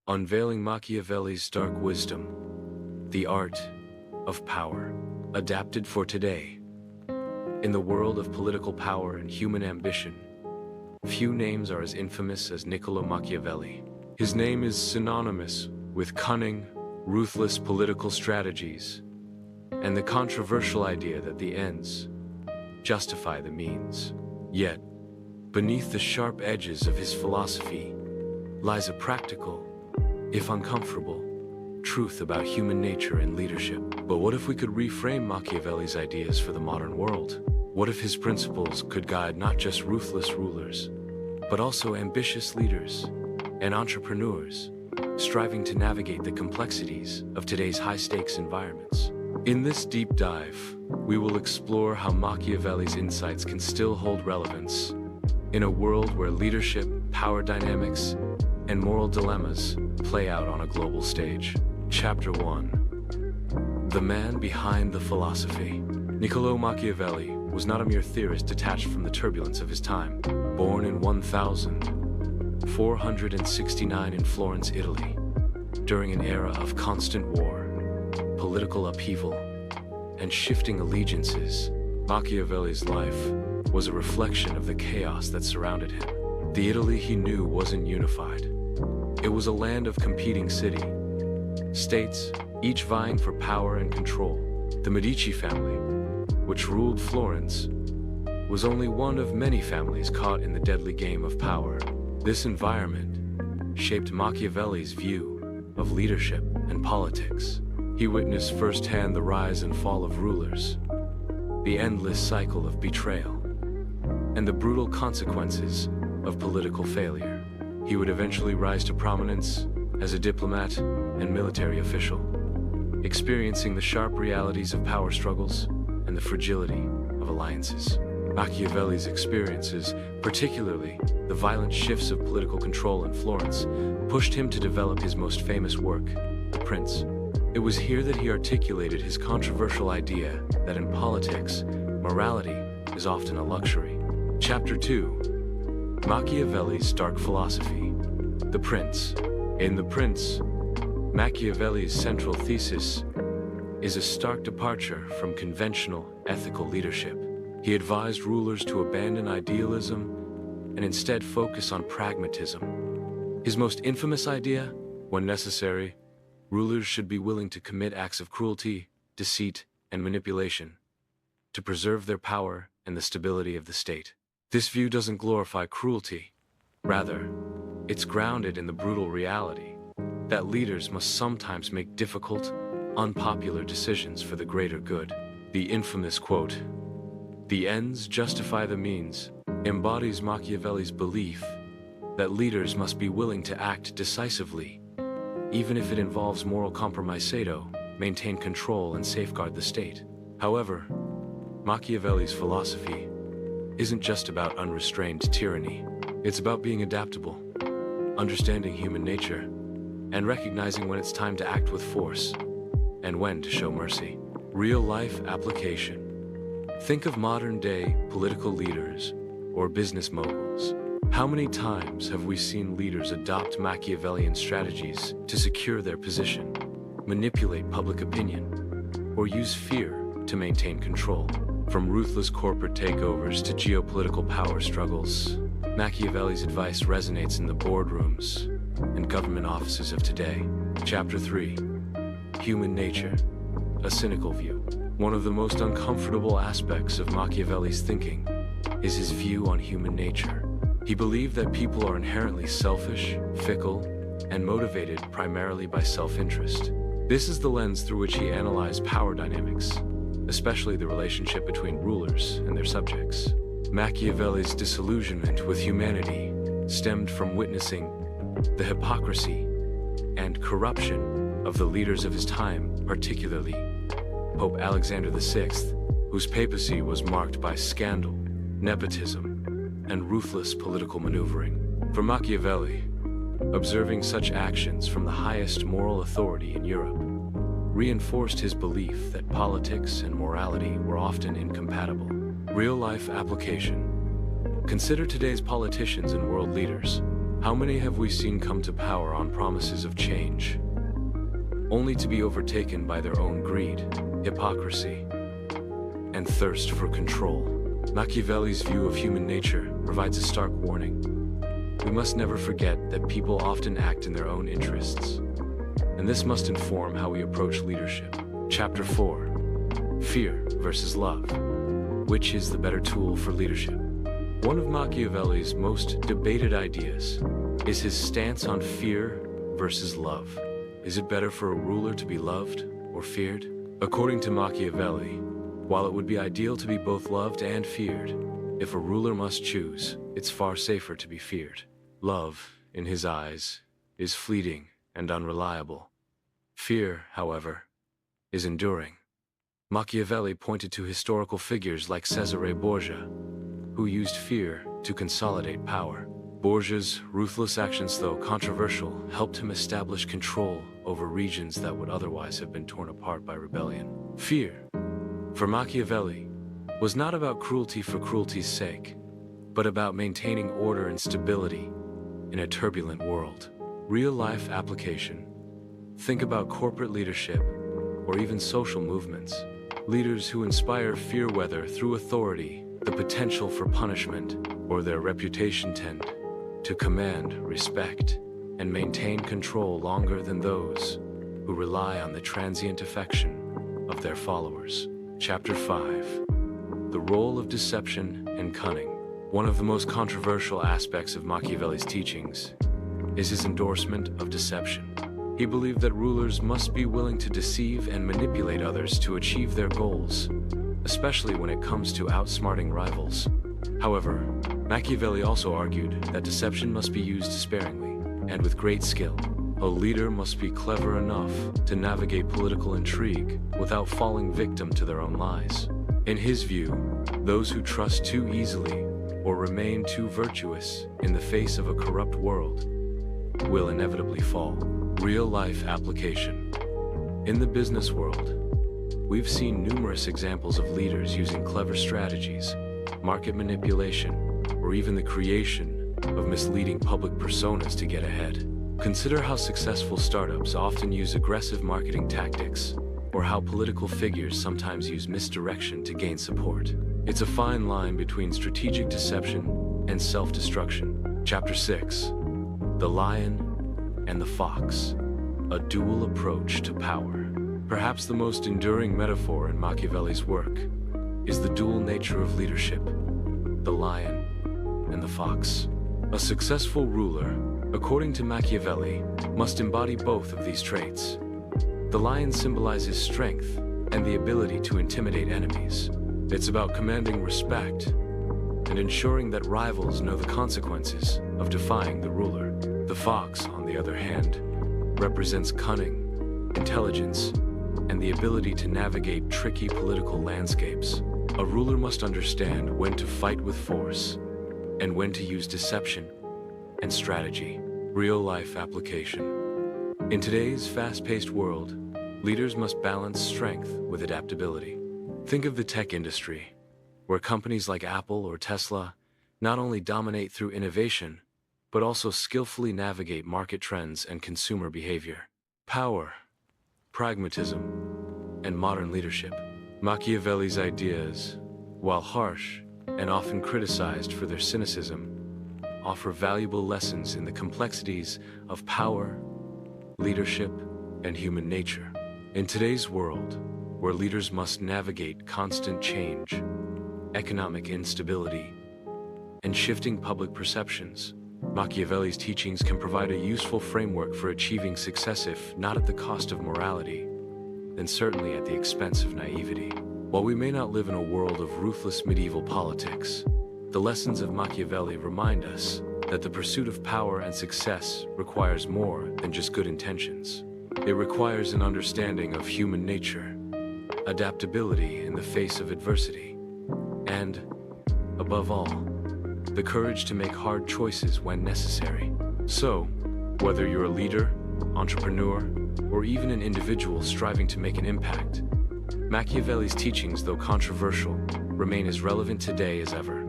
Unveiling Machiavelli's Dark Wisdom, the Art of Power, adapted for today. In the world of political power and human ambition, few names are as infamous as Niccolo Machiavelli. His name is synonymous with cunning, ruthless political strategies, and the controversial idea that the ends justify the means. Yet, beneath the sharp edges of his philosophy lies a practical, if uncomfortable, truth about human nature and leadership. But what if we could reframe Machiavelli's ideas for the modern world? What if his principles could guide not just ruthless rulers, but also ambitious leaders and entrepreneurs, striving to navigate the complexities of today's high-stakes environments? In this deep dive, we will explore how Machiavelli's insights can still hold relevance in a world where leadership, power dynamics, and moral dilemmas play out on a global stage. Chapter 1. The Man Behind the Philosophy. Niccolo Machiavelli was not a mere theorist detached from the turbulence of his time. Born in 1469 in Florence, Italy, during an era of constant war, political upheaval, and shifting allegiances, Machiavelli's life was a reflection of the chaos that surrounded him. The Italy he knew wasn't unified. It was a land of competing states, each vying for power and control. The Medici family, which ruled Florence, was only one of many families caught in the deadly game of power. This environment shaped Machiavelli's view of leadership and politics. He witnessed firsthand the rise and fall of rulers, the endless cycle of betrayal, and the brutal consequences of political failure. He would eventually rise to prominence as a diplomat and military official, experiencing the sharp realities of power struggles and the fragility of alliances. Machiavelli's experiences, particularly the violent shifts of political control in Florence, pushed him to develop his most famous work, The Prince. It was here that he articulated his controversial idea that in politics, morality is often a luxury. Chapter 2. Machiavelli's Dark Philosophy. The Prince. In The Prince, Machiavelli's central thesis is a stark departure from conventional ethical leadership. He advised rulers to abandon idealism and instead focus on pragmatism. His most infamous idea, when necessary, rulers should be willing to commit acts of cruelty, deceit, and manipulation to preserve their power and the stability of the state. This view doesn't glorify cruelty. Rather, it's grounded in the brutal reality that leaders must sometimes make difficult, unpopular decisions for the greater good. The infamous quote, "The ends justify the means," embodies Machiavelli's belief that leaders must be willing to act decisively, even if it involves moral compromise, to maintain control and safeguard the state. However, Machiavelli's philosophy isn't just about unrestrained tyranny. It's about being adaptable, understanding human nature, and recognizing when it's time to act with force and when to show mercy. Real-life application. Think of modern-day political leaders or business moguls. How many times have we seen leaders adopt Machiavellian strategies to secure their position, manipulate public opinion, or use fear to maintain control? From ruthless corporate takeovers to geopolitical power struggles, Machiavelli's advice resonates in the boardrooms and government offices of today. Chapter 3. Human Nature. A cynical view. One of the most uncomfortable aspects of Machiavelli's thinking is his view on human nature. He believed that people are inherently selfish, fickle, and motivated primarily by self-interest. This is the lens through which he analyzed power dynamics, especially the relationship between rulers and their subjects. Machiavelli's disillusionment with humanity stemmed from witnessing the hypocrisy and corruption of the leaders of his time, particularly Pope Alexander VI, whose papacy was marked by scandal, nepotism, and ruthless political maneuvering. For Machiavelli, observing such actions from the highest moral authority in Europe reinforced his belief that politics and morality were often incompatible. Real-life application. Consider today's politicians and world leaders. How many have we seen come to power on promises of change, only to be overtaken by their own greed, hypocrisy, and thirst for control? Machiavelli's view of human nature provides a stark warning. We must never forget that people often act in their own interests, and this must inform how we approach leadership. Chapter 4: Fear versus Love. Which is the better tool for leadership? One of Machiavelli's most debated ideas is his stance on fear versus love. Is it better for a ruler to be loved or feared? According to Machiavelli, while it would be ideal to be both loved and feared, if a ruler must choose, it's far safer to be feared. Love, in his eyes, is fleeting and unreliable. Fear, however, is enduring. Machiavelli pointed to historical figures like Cesare Borgia, who used fear to consolidate power. Borgia's ruthless actions, though controversial, helped him establish control over regions that would otherwise have been torn apart by rebellion. Fear, for Machiavelli, was not about cruelty for cruelty's sake, but about maintaining order and stability in a turbulent world. Real-life application. Think about corporate leadership, or even social movements. Leaders who inspire fear, whether through authority, the potential for punishment, or their reputation, tend to command respect and maintain control longer than those who rely on the transient affection of their followers. Chapter 5: The Role of Deception and Cunning. One of the most controversial aspects of Machiavelli's teachings is his endorsement of deception. He believed that rulers must be willing to deceive and manipulate others to achieve their goals, especially when it comes to outsmarting rivals. However, Machiavelli also argued that deception must be used sparingly and with great skill. A leader must be clever enough to navigate political intrigue without falling victim to their own lies. In his view, those who trust too easily or remain too virtuous in the face of a corrupt world will inevitably fall. Real-life application. In the business world, we've seen numerous examples of leaders using clever strategies, market manipulation, or even the creation of misleading public personas to get ahead. Consider how successful startups often use aggressive marketing tactics, or how political figures sometimes use misdirection to gain support. It's a fine line between strategic deception and self-destruction. Chapter 6: The Lion and the Fox. A dual approach to power. Perhaps the most enduring metaphor in Machiavelli's work is the dual nature of leadership, the lion and the fox. A successful ruler, according to Machiavelli, must embody both of these traits. The lion symbolizes strength and the ability to intimidate enemies. It's about commanding respect and ensuring that rivals know the consequences of defying the ruler. The fox, on the other hand, represents cunning, intelligence, and the ability to navigate tricky political landscapes. A ruler must understand when to fight with force and when to use deception and strategy. Real-life application. In today's fast-paced world, leaders must balance strength with adaptability. Think of the tech industry, where companies like Apple or Tesla not only dominate through innovation, but also skillfully navigate market trends and consumer behavior. Power, pragmatism, and modern leadership. Machiavelli's ideas, while harsh and often criticized for their cynicism, offer valuable lessons in the complexities of power, leadership, and human nature. In today's world, where leaders must navigate constant change, economic instability, and shifting public perceptions, Machiavelli's teachings can provide a useful framework for achieving success, if not at the cost of morality, then certainly at the expense of naivety. While we may not live in a world of ruthless medieval politics, the lessons of Machiavelli remind us that the pursuit of power and success requires more than just good intentions. It requires an understanding of human nature, adaptability in the face of adversity, and, above all, the courage to make hard choices when necessary. So, whether you're a leader, entrepreneur, or even an individual striving to make an impact, Machiavelli's teachings, though controversial, remain as relevant today as ever.